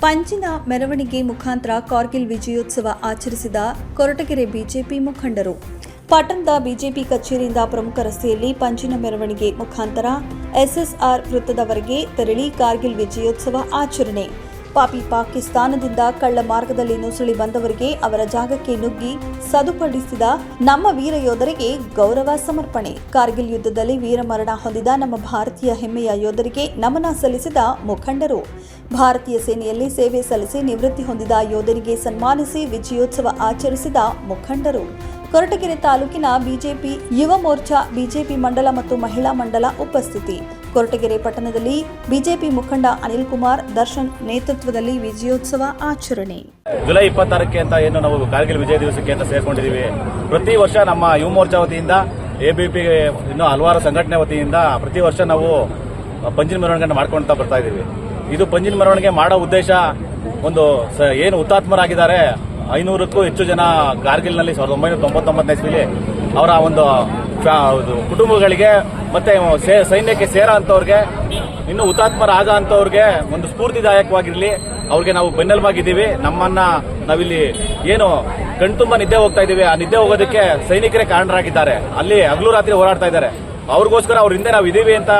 ಪಂಜಿನ ಮೆರವಣಿಗೆ ಮುಖಾಂತರ ಕಾರ್ಗಿಲ್ ವಿಜಯೋತ್ಸವ ಆಚರಿಸಿದ ಕೊರಟಗೆರೆ ಬಿಜೆಪಿ ಮುಖಂಡರು. ಪಟ್ಟಣದ ಬಿಜೆಪಿ ಕಚೇರಿಯಿಂದ ಪ್ರಮುಖ ರಸ್ತೆಯಲ್ಲಿ ಪಂಜಿನ ಮೆರವಣಿಗೆ ಮುಖಾಂತರ ಎಸ್ಎಸ್ಆರ್ ವೃತ್ತದವರೆಗೆ ತೆರಳಿ ಕಾರ್ಗಿಲ್ ವಿಜಯೋತ್ಸವ ಆಚರಣೆ. ಪಾಕಿಸ್ತಾನದಿಂದ ಕಳ್ಳ ಮಾರ್ಗದಲ್ಲಿ ನುಸುಳಿ ಬಂದವರಿಗೆ ಅವರ ಜಾಗಕ್ಕೆ ನುಗ್ಗಿ ಸದುಪಡಿಸಿದ ನಮ್ಮ ವೀರ ಯೋಧರಿಗೆ ಗೌರವ ಸಮರ್ಪಣೆ. ಕಾರ್ಗಿಲ್ ಯುದ್ಧದಲ್ಲಿ ವೀರಮರಣ ಹೊಂದಿದ ನಮ್ಮ ಭಾರತೀಯ ಹೆಮ್ಮೆಯ ಯೋಧರಿಗೆ ನಮನ ಸಲ್ಲಿಸಿದ ಮುಖಂಡರು. ಭಾರತೀಯ ಸೇನೆಯಲ್ಲಿ ಸೇವೆ ಸಲ್ಲಿಸಿ ನಿವೃತ್ತಿ ಹೊಂದಿದ ಯೋಧರಿಗೆ ಸನ್ಮಾನಿಸಿ ವಿಜಯೋತ್ಸವ ಆಚರಿಸಿದ ಮುಖಂಡರು. ಕೊರಟಗೆರೆ ತಾಲೂಕಿನ ಬಿಜೆಪಿ ಯುವ ಮೋರ್ಚಾ ಬಿಜೆಪಿ ಮಂಡಲ ಮತ್ತು ಮಹಿಳಾ ಮಂಡಲ ಉಪಸ್ಥಿತಿ. ಕೊರಟಗೆರೆ ಪಟ್ಟಣದಲ್ಲಿ ಬಿಜೆಪಿ ಮುಖಂಡ ಅನಿಲ್ ಕುಮಾರ್ ದರ್ಶನ್ ನೇತೃತ್ವದಲ್ಲಿ ವಿಜಯೋತ್ಸವ ಆಚರಣೆ. ಜುಲೈ 26ಕ್ಕೆ ಅಂತ ಏನು ನಾವು ಕಾರ್ಗಿಲ್ ವಿಜಯ ದಿವಸಕ್ಕೆ ಅಂತ ಸೇರ್ಕೊಂಡಿದ್ದೀವಿ. ಪ್ರತಿ ವರ್ಷ ನಮ್ಮ ಯುವ ಮೋರ್ಚಾ ವತಿಯಿಂದ ಎಬಿಪಿ ಇನ್ನೂ ಹಲವಾರು ಸಂಘಟನೆ ವತಿಯಿಂದ ಪ್ರತಿ ವರ್ಷ ನಾವು ಪಂಜಿನ ಮೆರವಣಿಗೆ ಮಾಡ್ಕೊಳ್ತಾ ಬರ್ತಾ ಇದ್ದೀವಿ. ಇದು ಪಂಜಿನ ಮೆರವಣಿಗೆ ಮಾಡೋ ಉದ್ದೇಶ ಒಂದು ಏನು ಹುತಾತ್ಮರಾಗಿದ್ದಾರೆ 500ಕ್ಕೂ ಹೆಚ್ಚು ಜನ ಕಾರ್ಗಿಲ್ನಲ್ಲಿ 1999ನೇ ಇಸ್ವಿಲಿ ಅವರ ಒಂದು ಕುಟುಂಬಗಳಿಗೆ ಮತ್ತೆ ಸೈನ್ಯಕ್ಕೆ ಸೇರೋ ಅಂತವ್ರಿಗೆ ಇನ್ನು ಹುತಾತ್ಮರಾಗ ಅಂತವ್ರಿಗೆ ಒಂದು ಸ್ಫೂರ್ತಿದಾಯಕವಾಗಿರ್ಲಿ, ಅವ್ರಿಗೆ ನಾವು ಬೆನ್ನೆಲುಬಾಗಿದ್ದೀವಿ. ನಮ್ಮನ್ನ ನಾವಿಲ್ಲಿ ಏನು ಕಣ್ತುಂಬ ನಿದ್ದೆ ಹೋಗ್ತಾ ಇದೀವಿ, ಆ ನಿದ್ದೆ ಹೋಗೋದಕ್ಕೆ ಸೈನಿಕರೇ ಕಾರಣರಾಗಿದ್ದಾರೆ. ಅಲ್ಲಿ ಹಗಲು ರಾತ್ರಿ ಹೋರಾಡ್ತಾ ಇದ್ದಾರೆ. ಅವ್ರಿಗೋಸ್ಕರ ಅವ್ರ ಹಿಂದೆ ನಾವು ಇದೀವಿ ಅಂತ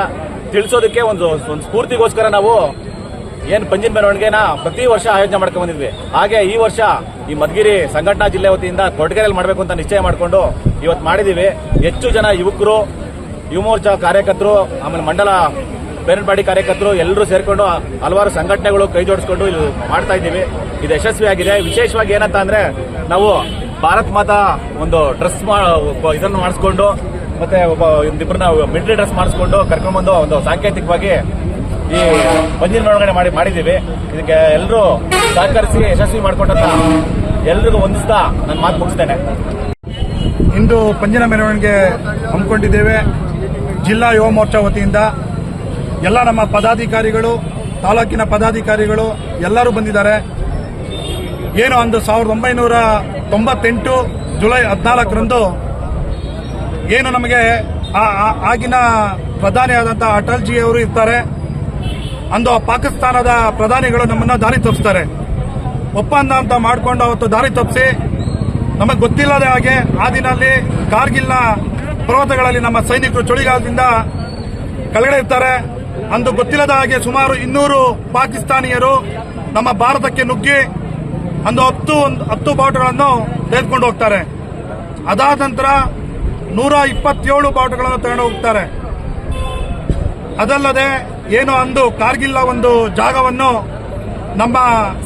ತಿಳಿಸೋದಕ್ಕೆ ಒಂದು ಸ್ಫೂರ್ತಿಗೋಸ್ಕರ ನಾವು ಏನು ಪಂಜಿನ ಮೆರವಣಿಗೆನ ಪ್ರತಿ ವರ್ಷ ಆಯೋಜನೆ ಮಾಡ್ಕೊಂಡು ಬಂದಿದ್ವಿ. ಹಾಗೆ ಈ ವರ್ಷ ಈ ಮಧುಗಿರಿ ಸಂಘಟನಾ ಜಿಲ್ಲೆ ವತಿಯಿಂದ ಕೊರಟಗೆರೆಯಲ್ಲಿ ಮಾಡಬೇಕು ಅಂತ ನಿಶ್ಚಯ ಮಾಡಿಕೊಂಡು ಇವತ್ತು ಮಾಡಿದೀವಿ. ಹೆಚ್ಚು ಜನ ಯುವಕರು, ಯುವ ಮೋರ್ಚಾ ಕಾರ್ಯಕರ್ತರು, ಆಮೇಲೆ ಮಂಡಲ ಪೇರೆಂಟ್ ಬಾಡಿ ಕಾರ್ಯಕರ್ತರು ಎಲ್ಲರೂ ಸೇರ್ಕೊಂಡು ಹಲವಾರು ಸಂಘಟನೆಗಳು ಕೈ ಜೋಡಿಸ್ಕೊಂಡು ಇಲ್ಲಿ ಮಾಡ್ತಾ ಇದ್ದೀವಿ. ಇದು ಯಶಸ್ವಿಯಾಗಿದೆ. ವಿಶೇಷವಾಗಿ ಏನಂತ ಅಂದ್ರೆ ನಾವು ಭಾರತ್ ಮಾತಾ ಒಂದು ಡ್ರೆಸ್ ಇದನ್ನು ಮಾಡಿಸ್ಕೊಂಡು ಮತ್ತೆ ಒಂದಿಬ್ಬರನ್ನ ಮಿಲಿಟರಿ ಡ್ರೆಸ್ ಮಾಡಿಸ್ಕೊಂಡು ಕರ್ಕೊಂಡ್ಬಂದು ಒಂದು ಸಾಂಕೇತಿಕವಾಗಿ ಈ ಪಂಜಿನ ಮೆರವಣಿಗೆ ಮಾಡಿದ್ದೀವಿ. ಇದಕ್ಕೆ ಎಲ್ಲರೂ ಸಹಕರಿಸಿ ಯಶಸ್ವಿ ಮಾಡಿಕೊಂಡಂತ ಎಲ್ರಿಗೂ ವಂದಿಸ್ತಾ ನನ್ನ ಮಾತು ಮುಗಿಸ್ತೇನೆ. ಇಂದು ಪಂಜಿನ ಮೆರವಣಿಗೆ ಹಮ್ಮಿಕೊಂಡಿದ್ದೇವೆ. ಜಿಲ್ಲಾ ಯುವ ಮೋರ್ಚಾ ವತಿಯಿಂದ ಎಲ್ಲ ನಮ್ಮ ಪದಾಧಿಕಾರಿಗಳು, ತಾಲೂಕಿನ ಪದಾಧಿಕಾರಿಗಳು ಎಲ್ಲರೂ ಬಂದಿದ್ದಾರೆ. ಏನು ಅಂದು 1998 ಜುಲೈ 14ರಂದು ಏನು ನಮಗೆ ಆಗಿನ ಪ್ರಧಾನಿಯಾದಂತಹ ಅಟಲ್ ಜಿ ಅವರು ಇರ್ತಾರೆ. ಅಂದು ಪಾಕಿಸ್ತಾನದ ಪ್ರಧಾನಿಗಳು ನಮ್ಮನ್ನ ದಾರಿ ತಪ್ಪಿಸ್ತಾರೆ. ಒಪ್ಪಂದ ಅಂತ ಮಾಡಿಕೊಂಡು ಅವತ್ತು ದಾರಿ ತಪ್ಪಿಸಿ ನಮಗೆ ಗೊತ್ತಿಲ್ಲದ ಹಾಗೆ ಆ ದಿನಲ್ಲಿ ಕಾರ್ಗಿಲ್ನ ಪರ್ವತಗಳಲ್ಲಿ ನಮ್ಮ ಸೈನಿಕರು ಚಳಿಗಾಲದಿಂದ ಕೆಳಗಡೆ ಇರ್ತಾರೆ. ಅಂದು ಗೊತ್ತಿಲ್ಲದ ಹಾಗೆ ಸುಮಾರು 200 ಪಾಕಿಸ್ತಾನಿಯರು ನಮ್ಮ ಭಾರತಕ್ಕೆ ನುಗ್ಗಿ ಅಂದು 10 ಬಾವುಟಗಳನ್ನು ತೆಗೆದುಕೊಂಡು ಹೋಗ್ತಾರೆ. ಅದಾದ ನಂತರ 127 ಬಾವುಟಗಳನ್ನು ತಗೊಂಡು ಹೋಗ್ತಾರೆ. ಅದಲ್ಲದೆ ಏನು ಅಂದು ಕಾರ್ಗಿಲ್ನ ಒಂದು ಜಾಗವನ್ನು ನಮ್ಮ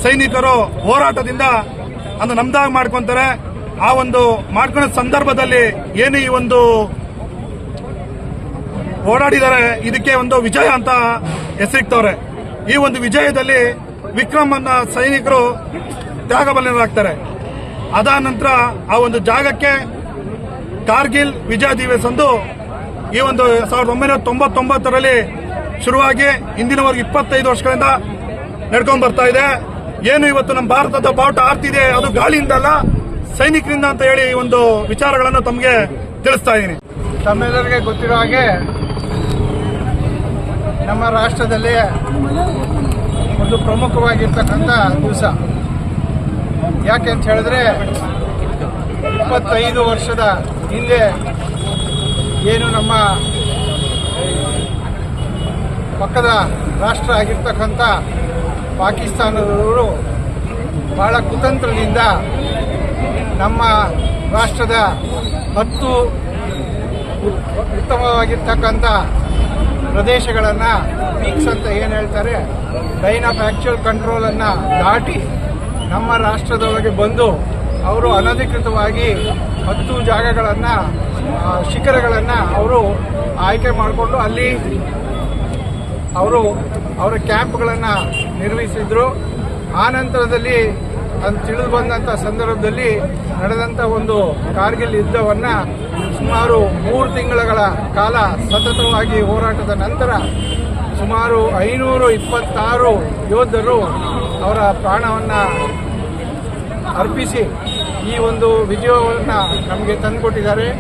ಸೈನಿಕರು ಹೋರಾಟದಿಂದ ಅಂದು ನಮ್ದಾಗಿ ಮಾಡ್ಕೊಂತಾರೆ. ಆ ಒಂದು ಮಾಡ್ಕೊಂಡ ಸಂದರ್ಭದಲ್ಲಿ ಏನು ಈ ಒಂದು ಓಡಾಡಿದರೆ ಇದಕ್ಕೆ ಒಂದು ವಿಜಯ ಅಂತ ಹೆಸರಿಕ್ತವ್ರೆ. ಈ ಒಂದು ವಿಜಯದಲ್ಲಿ ವಿಕ್ರಮ್ ಅನ್ನ ಸೈನಿಕರು ತ್ಯಾಗಬಲಿರಾಗ್ತಾರೆ. ಅದಾದ ನಂತರ ಆ ಒಂದು ಜಾಗಕ್ಕೆ ಕಾರ್ಗಿಲ್ ವಿಜಯ ದಿವಸ ಅಂದು ಈ ಒಂದು 1999ರಲ್ಲಿ ಶುರುವಾಗಿ ಇಂದಿನವರೆಗೆ 25 ವರ್ಷಗಳಿಂದ ನಡ್ಕೊಂಡು ಬರ್ತಾ ಇದೆ. ಏನು ಇವತ್ತು ನಮ್ಮ ಭಾರತದ ಬಾವುಟ ಆರ್ತಿದೆ ಅದು ಗಾಳಿಯಿಂದ ಅಲ್ಲ, ಸೈನಿಕರಿಂದ ಅಂತ ಹೇಳಿ ಈ ಒಂದು ವಿಚಾರಗಳನ್ನು ತಮಗೆ ತಿಳಿಸ್ತಾ ಇದ್ದೀನಿ. ತಮ್ಮೆಲ್ಲರಿಗೆ ಗೊತ್ತಿರೋ ಹಾಗೆ ನಮ್ಮ ರಾಷ್ಟ್ರದಲ್ಲಿ ಒಂದು ಪ್ರಮುಖವಾಗಿರ್ತಕ್ಕಂಥ ದಿವಸ. ಯಾಕೆ ಅಂತ ಹೇಳಿದ್ರೆ 25 ವರ್ಷದ ಹಿಂದೆ ಏನು ನಮ್ಮ ಪಕ್ಕದ ರಾಷ್ಟ್ರ ಆಗಿರ್ತಕ್ಕಂಥ ಪಾಕಿಸ್ತಾನದವರು ಬಹಳ ಕುತಂತ್ರದಿಂದ ನಮ್ಮ ರಾಷ್ಟ್ರದ 10 ಉತ್ತಮವಾಗಿರ್ತಕ್ಕಂಥ ಪ್ರದೇಶಗಳನ್ನು ಪೀಕ್ಸ್ ಅಂತ ಏನು ಹೇಳ್ತಾರೆ, ಲೈನ್ ಆಫ್ ಆಕ್ಚುಯಲ್ ಕಂಟ್ರೋಲ್ ಅನ್ನು ದಾಟಿ ನಮ್ಮ ರಾಷ್ಟ್ರದೊಳಗೆ ಬಂದು ಅವರು ಅನಧಿಕೃತವಾಗಿ 10 ಜಾಗಗಳನ್ನು, ಶಿಖರಗಳನ್ನು ಅವರು ಆಯ್ಕೆ ಮಾಡಿಕೊಂಡು ಅಲ್ಲಿ ಅವರು ಅವರ ಕ್ಯಾಂಪ್ಗಳನ್ನು ನಿರ್ವಹಿಸಿದ್ರು. ಆ ನಂತರದಲ್ಲಿ ಅದು ತಿಳಿದು ಬಂದಂಥ ಸಂದರ್ಭದಲ್ಲಿ ನಡೆದಂಥ ಒಂದು ಕಾರ್ಗಿಲ್ ಯುದ್ಧವನ್ನು ಸುಮಾರು 3 ತಿಂಗಳ ಕಾಲ ಸತತವಾಗಿ ಹೋರಾಟದ ನಂತರ ಸುಮಾರು 526 ಯೋಧರು ಅವರ ಪ್ರಾಣವನ್ನು ಅರ್ಪಿಸಿ ಈ ಒಂದು ವಿಜಯವನ್ನು ನಮಗೆ ತಂದುಕೊಟ್ಟಿದ್ದಾರೆ.